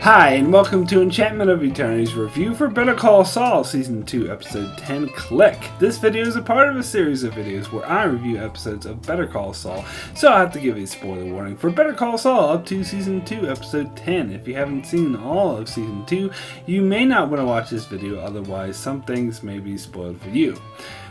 Hi, and welcome to Enchantment of Eternity's review for Better Call Saul, Season 2, Episode 10, Klick. This video is a part of a series of videos where I review episodes of Better Call Saul, so I have to give a spoiler warning for Better Call Saul up to Season 2, Episode 10. If you haven't seen all of Season 2, you may not want to watch this video, otherwise some things may be spoiled for you.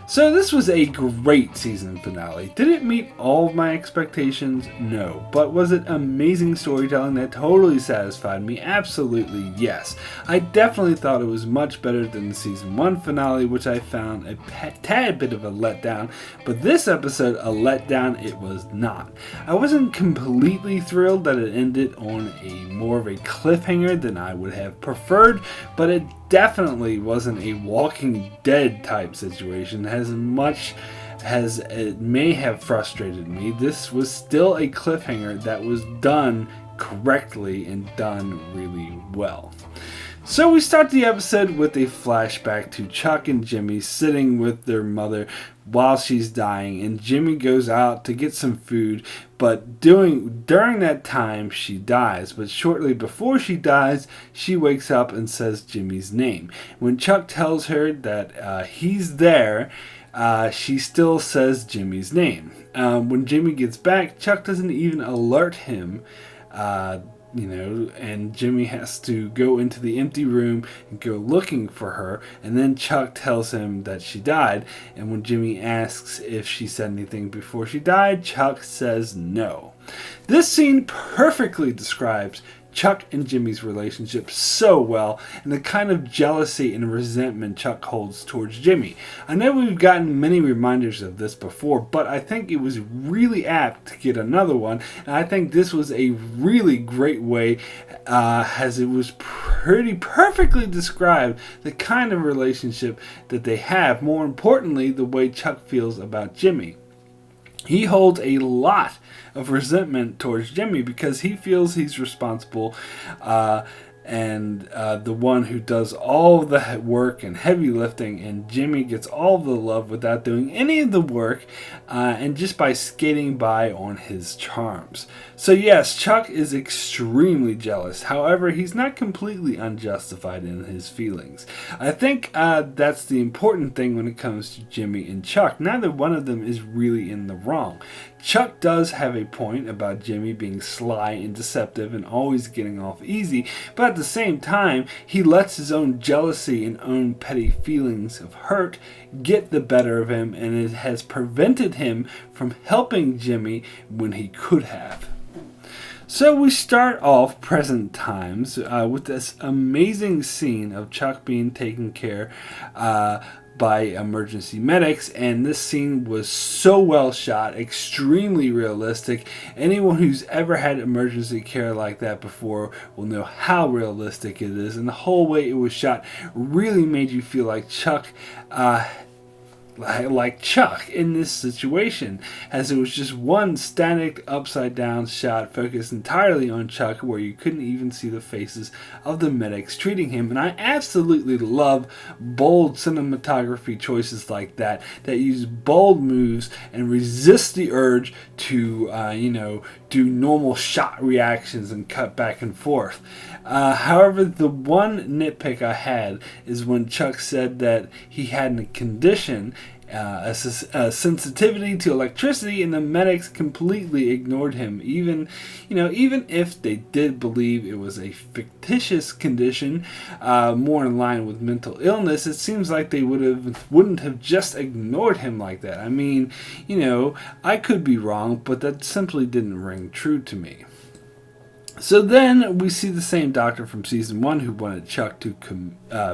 So this was a great season finale. Did it meet all of my expectations? No. But was it amazing storytelling that totally satisfied me? Absolutely yes. I definitely thought it was much better than the season 1 finale, which I found a tad bit of a letdown. But this episode, a letdown, it was not. I wasn't completely thrilled that it ended on more of a cliffhanger than I would have preferred, but it definitely wasn't a Walking Dead type situation. As much as it may have frustrated me, this was still a cliffhanger that was done correctly and done really well. So we start the episode with a flashback to Chuck and Jimmy sitting with their mother while she's dying, and Jimmy goes out to get some food, but during that time she dies. But shortly before she dies, she wakes up and says Jimmy's name. When Chuck tells her that he's there, she still says Jimmy's name. When Jimmy gets back, Chuck doesn't even alert him, and Jimmy has to go into the empty room and go looking for her, and then Chuck tells him that she died, and when Jimmy asks if she said anything before she died, Chuck says no. This scene perfectly describes Chuck and Jimmy's relationship so well, and the kind of jealousy and resentment Chuck holds towards Jimmy. I know we've gotten many reminders of this before, but I think it was really apt to get another one, and I think this was a really great way, as it was pretty perfectly described the kind of relationship that they have. More importantly, the way Chuck feels about Jimmy. He holds a lot of resentment towards Jimmy because he feels he's responsible and the one who does all the work and heavy lifting, and Jimmy gets all the love without doing any of the work and just by skating by on his charms. So yes, Chuck is extremely jealous. However, he's not completely unjustified in his feelings. I think that's the important thing when it comes to Jimmy and Chuck. Neither one of them is really in the wrong. Chuck does have a point about Jimmy being sly and deceptive and always getting off easy, but at the same time, he lets his own jealousy and own petty feelings of hurt get the better of him, and it has prevented him from helping Jimmy when he could have. So we start off present times with this amazing scene of Chuck being taken care by emergency medics, and this scene was so well shot, extremely realistic. Anyone who's ever had emergency care like that before will know how realistic it is, and the whole way it was shot really made you feel like Chuck in this situation, as it was just one static upside down shot focused entirely on Chuck, where you couldn't even see the faces of the medics treating him. And I absolutely love bold cinematography choices like that use bold moves and resist the urge to do normal shot reactions and cut back and forth. However, the one nitpick I had is when Chuck said that he had a condition, a sensitivity to electricity, and the medics completely ignored him. Even if they did believe it was a fictitious condition, more in line with mental illness, it seems like they wouldn't have just ignored him like that. I mean, I could be wrong, but that simply didn't ring true to me. So then we see the same doctor from season 1 who wanted Chuck to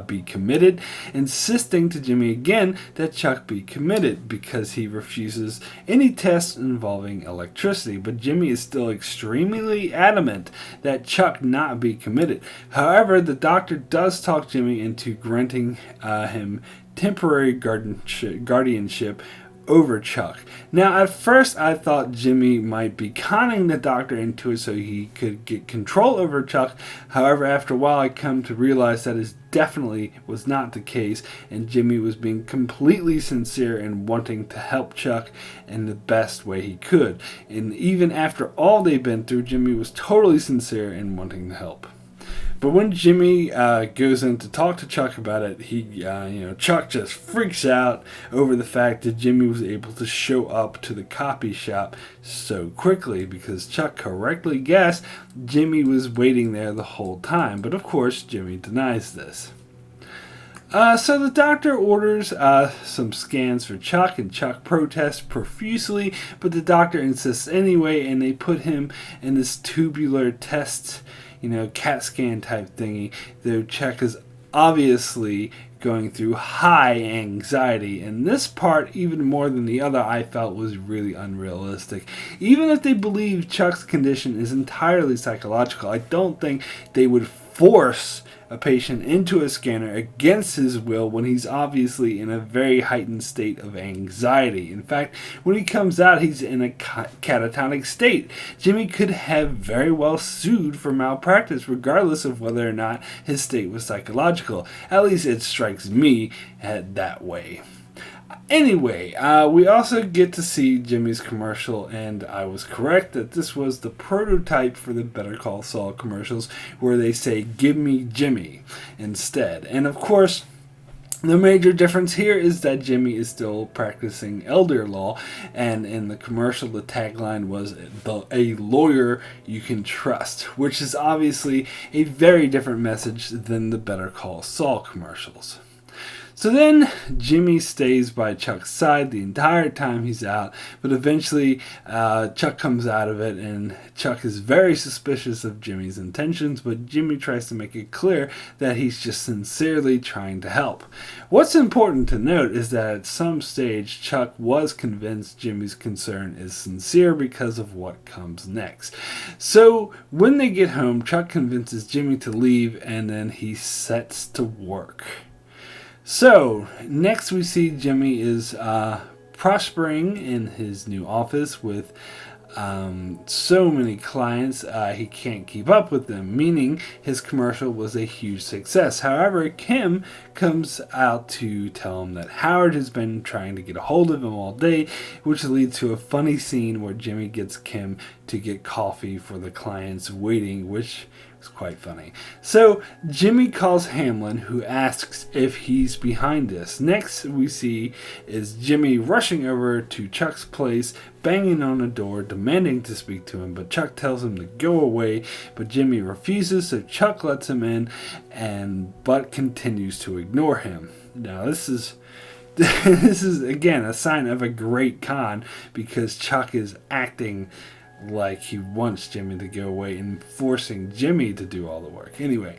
be committed, insisting to Jimmy again that Chuck be committed because he refuses any tests involving electricity. But Jimmy is still extremely adamant that Chuck not be committed. However, the doctor does talk Jimmy into granting him temporary guardianship over Chuck. Now, at first I thought Jimmy might be conning the doctor into it so he could get control over Chuck. However, after a while I come to realize that is definitely was not the case, and Jimmy was being completely sincere in wanting to help Chuck in the best way he could. And even after all they've been through, Jimmy was totally sincere in wanting to help. But when Jimmy goes in to talk to Chuck about it, Chuck just freaks out over the fact that Jimmy was able to show up to the copy shop so quickly, because Chuck correctly guessed Jimmy was waiting there the whole time. But of course, Jimmy denies this. So the doctor orders some scans for Chuck, and Chuck protests profusely, but the doctor insists anyway, and they put him in this tubular test, CAT scan type thingy, though Chuck is obviously going through high anxiety. And this part, even more than the other, I felt was really unrealistic. Even if they believe Chuck's condition is entirely psychological, I don't think they would force a patient into a scanner against his will when he's obviously in a very heightened state of anxiety. In fact, when he comes out, he's in a catatonic state. Jimmy could have very well sued for malpractice regardless of whether or not his state was psychological. At least it strikes me that way. Anyway, we also get to see Jimmy's commercial, and I was correct that this was the prototype for the Better Call Saul commercials, where they say, "Give me Jimmy," instead. And of course, the major difference here is that Jimmy is still practicing elder law, and in the commercial the tagline was "a lawyer you can trust," which is obviously a very different message than the Better Call Saul commercials. So then Jimmy stays by Chuck's side the entire time he's out, but eventually Chuck comes out of it, and Chuck is very suspicious of Jimmy's intentions, but Jimmy tries to make it clear that he's just sincerely trying to help. What's important to note is that at some stage Chuck was convinced Jimmy's concern is sincere because of what comes next. So when they get home, Chuck convinces Jimmy to leave, and then he sets to work. So, next we see Jimmy is prospering in his new office with so many clients, he can't keep up with them, meaning his commercial was a huge success. However, Kim comes out to tell him that Howard has been trying to get a hold of him all day, which leads to a funny scene where Jimmy gets Kim to get coffee for the clients waiting, which was quite funny. So Jimmy calls Hamlin, who asks if he's behind this. Next we see is Jimmy rushing over to Chuck's place, banging on the door, demanding to speak to him, but Chuck tells him to go away, but Jimmy refuses, so Chuck lets him in, but continues to ignore him. Now this is again a sign of a great con, because Chuck is acting like he wants Jimmy to go away and forcing Jimmy to do all the work. Anyway,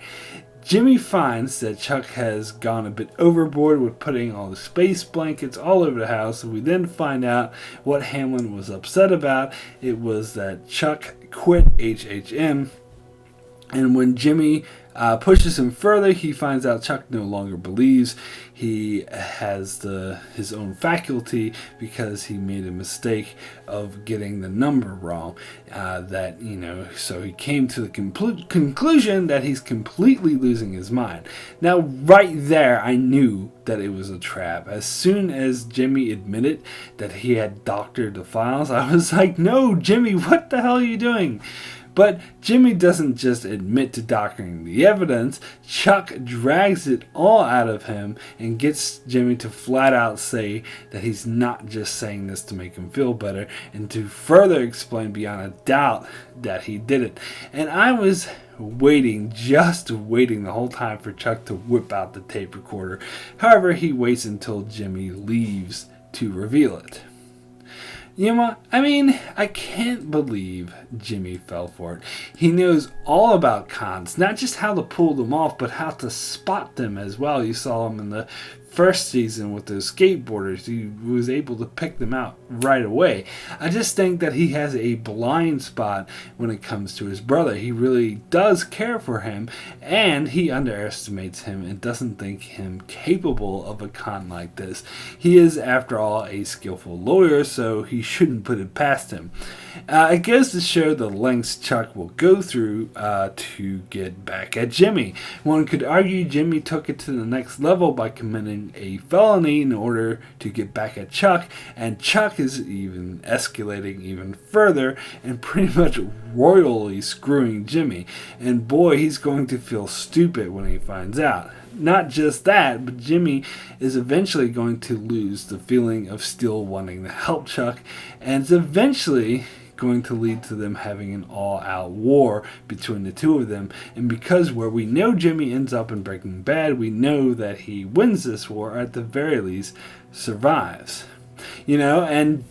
Jimmy finds that Chuck has gone a bit overboard with putting all the space blankets all over the house. We then find out what Hamlin was upset about. It was that Chuck quit HHM, and when Jimmy pushes him further, he finds out Chuck no longer believes he has his own faculty, because he made a mistake of getting the number wrong. So he came to the conclusion that he's completely losing his mind. Now, right there, I knew that it was a trap. As soon as Jimmy admitted that he had doctored the files, I was like, "No, Jimmy, what the hell are you doing?" But Jimmy doesn't just admit to doctoring the evidence. Chuck drags it all out of him and gets Jimmy to flat out say that he's not just saying this to make him feel better, and to further explain beyond a doubt that he did it. And I was just waiting the whole time for Chuck to whip out the tape recorder. However, he waits until Jimmy leaves to reveal it. I can't believe Jimmy fell for it. He knows all about cons, not just how to pull them off, but how to spot them as well. You saw him in the first season with those skateboarders. He was able to pick them out right away. I just think that he has a blind spot when it comes to his brother. He really does care for him, and he underestimates him and doesn't think him capable of a con like this. He is, after all, a skillful lawyer, so he shouldn't put it past him. It goes to show the lengths Chuck will go through to get back at Jimmy. One could argue Jimmy took it to the next level by committing committing a felony in order to get back at Chuck, and Chuck is even escalating even further and pretty much royally screwing Jimmy. And boy, he's going to feel stupid when he finds out. Not just that, but Jimmy is eventually going to lose the feeling of still wanting to help Chuck, and it's eventually going to lead to them having an all-out war between the two of them. And because where we know Jimmy ends up in Breaking Bad, we know that he wins this war, or at the very least survives. And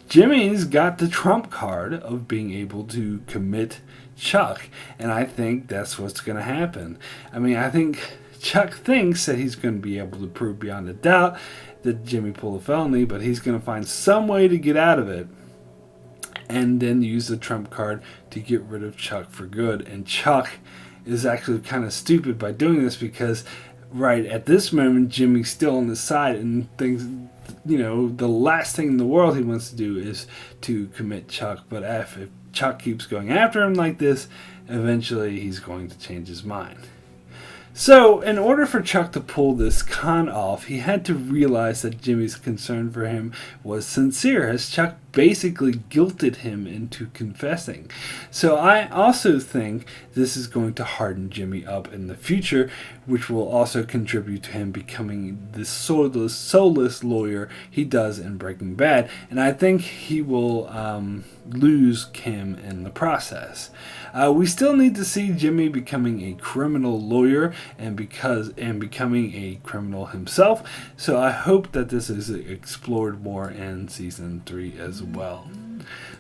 Jimmy's got the trump card of being able to commit Chuck, and I think that's what's going to happen. I think Chuck thinks that he's going to be able to prove beyond a doubt that Jimmy pulled a felony, but he's going to find some way to get out of it and then use the trump card to get rid of Chuck for good. And Chuck is actually kind of stupid by doing this because right at this moment, Jimmy's still on the side and thinks, the last thing in the world he wants to do is to commit Chuck. But if Chuck keeps going after him like this, eventually he's going to change his mind. So, in order for Chuck to pull this con off, he had to realize that Jimmy's concern for him was sincere, as Chuck basically guilted him into confessing. So I also think this is going to harden Jimmy up in the future, which will also contribute to him becoming the soulless lawyer he does in Breaking Bad. And I think he will lose Kim in the process. We still need to see Jimmy becoming a criminal lawyer and becoming a criminal himself. So I hope that this is explored more in season 3 as well.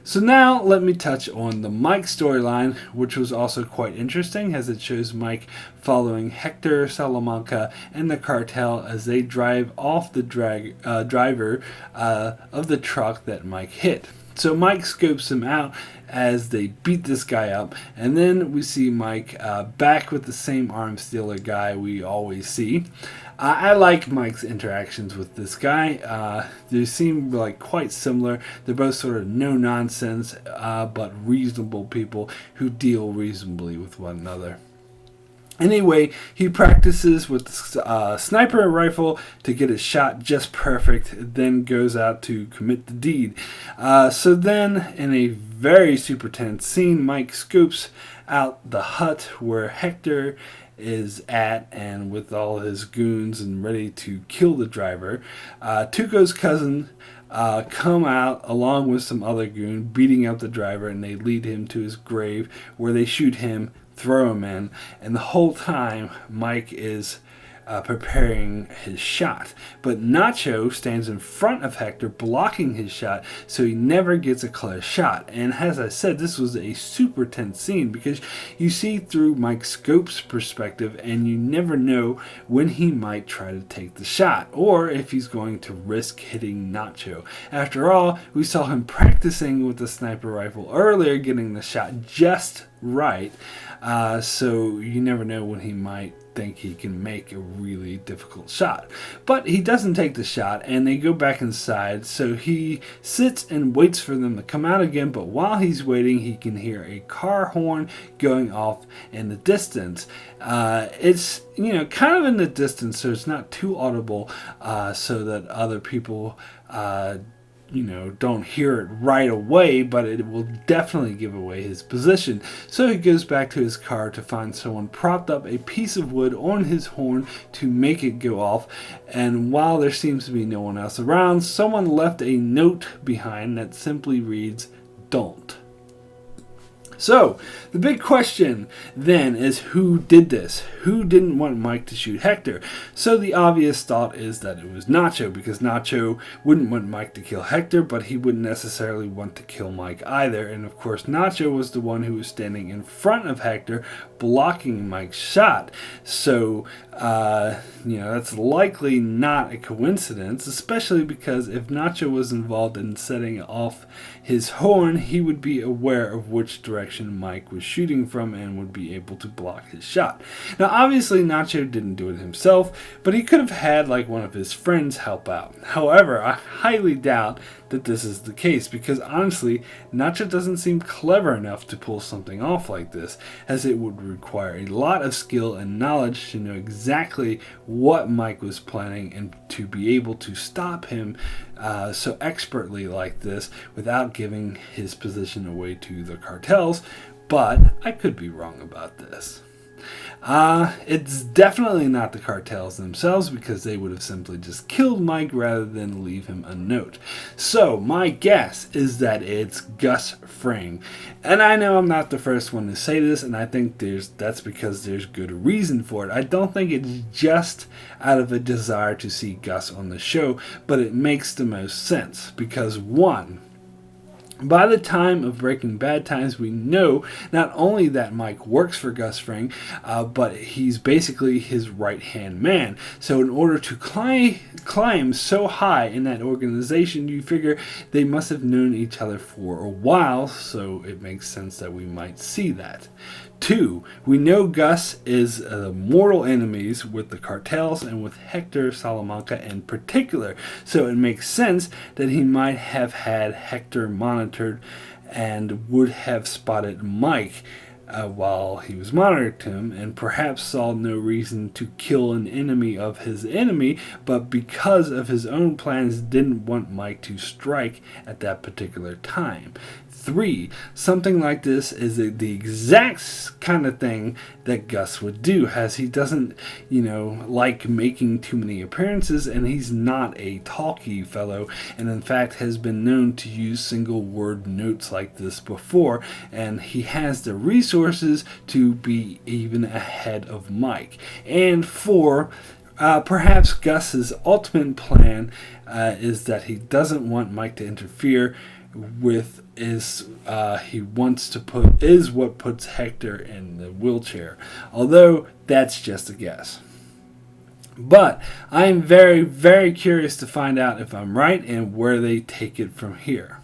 So now let me touch on the Mike storyline, which was also quite interesting as it shows Mike following Hector Salamanca and the cartel as they drive off the driver of the truck that Mike hit. So Mike scopes him out as they beat this guy up, and then we see Mike back with the same arm stealer guy we always see. I like Mike's interactions with this guy. They seem like quite similar. They're both sort of no-nonsense, but reasonable people who deal reasonably with one another. Anyway, he practices with the sniper rifle to get his shot just perfect, then goes out to commit the deed. So then, in a very super tense scene, Mike scopes out the hut where Hector is at and with all his goons and ready to kill the driver. Tuco's cousin come out along with some other goon beating up the driver, and they lead him to his grave where they shoot him, throw him in, and the whole time Mike is preparing his shot. But Nacho stands in front of Hector blocking his shot, so he never gets a clear shot. And as I said, this was a super tense scene because you see through Mike Scope's perspective and you never know when he might try to take the shot or if he's going to risk hitting Nacho. After all, we saw him practicing with the sniper rifle earlier, getting the shot just right, so you never know when he might think he can make a really difficult shot. But he doesn't take the shot, and they go back inside, so he sits and waits for them to come out again. But while he's waiting, he can hear a car horn going off in the distance. It's kind of in the distance, so it's not too audible, so that other people don't hear it right away, but it will definitely give away his position. So he goes back to his car to find someone propped up a piece of wood on his horn to make it go off. And while there seems to be no one else around, someone left a note behind that simply reads, "Don't." So, the big question then is who did this? Who didn't want Mike to shoot Hector? So the obvious thought is that it was Nacho, because Nacho wouldn't want Mike to kill Hector, but he wouldn't necessarily want to kill Mike either. And of course, Nacho was the one who was standing in front of Hector, blocking Mike's shot. So, that's likely not a coincidence, especially because if Nacho was involved in setting off his horn, he would be aware of which direction Mike was shooting from and would be able to block his shot. Now, obviously, Nacho didn't do it himself, but he could have had like one of his friends help out. However, I highly doubt that this is the case because honestly, Nacho doesn't seem clever enough to pull something off like this, as it would require a lot of skill and knowledge to know exactly what Mike was planning and to be able to stop him so expertly like this without giving his position away to the cartels. But I could be wrong about this. It's definitely not the cartels themselves because they would have simply just killed Mike rather than leave him a note. So my guess is that it's Gus Frame. And I know I'm not the first one to say this, and I think that's because there's good reason for it. I don't think it's just out of a desire to see Gus on the show, but it makes the most sense because one, by the time of Breaking Bad times, we know not only that Mike works for Gus Fring, but he's basically his right-hand man. So in order to climb so high in that organization, you figure they must have known each other for a while, so it makes sense that we might see that. Two, we know Gus is mortal enemies with the cartels and with Hector Salamanca in particular, so it makes sense that he might have had Hector monitored and would have spotted Mike while he was monitoring him, and perhaps saw no reason to kill an enemy of his enemy, but because of his own plans didn't want Mike to strike at that particular time. Three, something like this is the exact kind of thing that Gus would do, as he doesn't, like making too many appearances, and he's not a talky fellow, and in fact has been known to use single word notes like this before, and he has the resources to be even ahead of Mike. And four, perhaps Gus's ultimate plan is that he doesn't want Mike to interfere with what puts Hector in the wheelchair, although that's just a guess. But I am very, very curious to find out if I'm right and where they take it from here.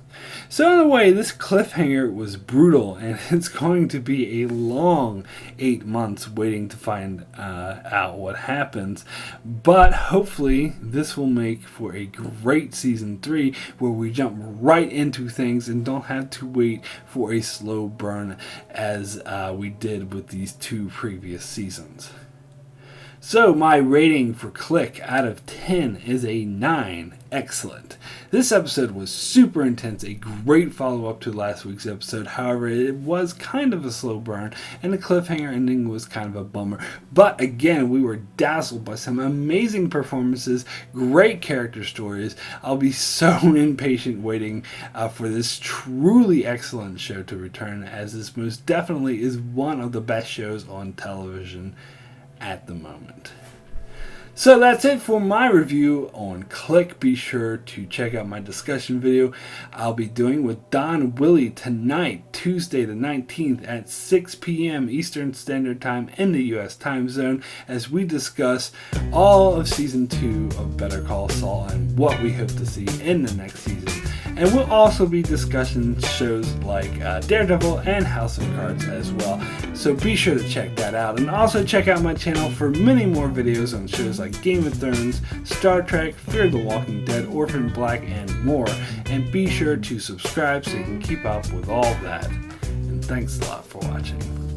So in a way, this cliffhanger was brutal, and it's going to be a long 8 months waiting to find out what happens. But hopefully, this will make for a great season 3 where we jump right into things and don't have to wait for a slow burn as we did with these 2 previous seasons. So my rating for Klick out of 10 is a 9. Excellent. This episode was super intense, a great follow-up to last week's episode. However, it was kind of a slow burn, and the cliffhanger ending was kind of a bummer. But again, we were dazzled by some amazing performances, great character stories. I'll be so impatient waiting for this truly excellent show to return, as this most definitely is one of the best shows on television at the moment. So that's it for my review on Klick. Be sure to check out my discussion video I'll be doing with Don Willie tonight, Tuesday the 19th at 6 p.m. Eastern Standard Time in the U.S. time zone, as we discuss all of Season 2 of Better Call Saul and what we hope to see in the next season. And we'll also be discussing shows like Daredevil and House of Cards as well. So be sure to check that out. And also check out my channel for many more videos on shows like Game of Thrones, Star Trek, Fear the Walking Dead, Orphan Black, and more. And be sure to subscribe so you can keep up with all that. And thanks a lot for watching.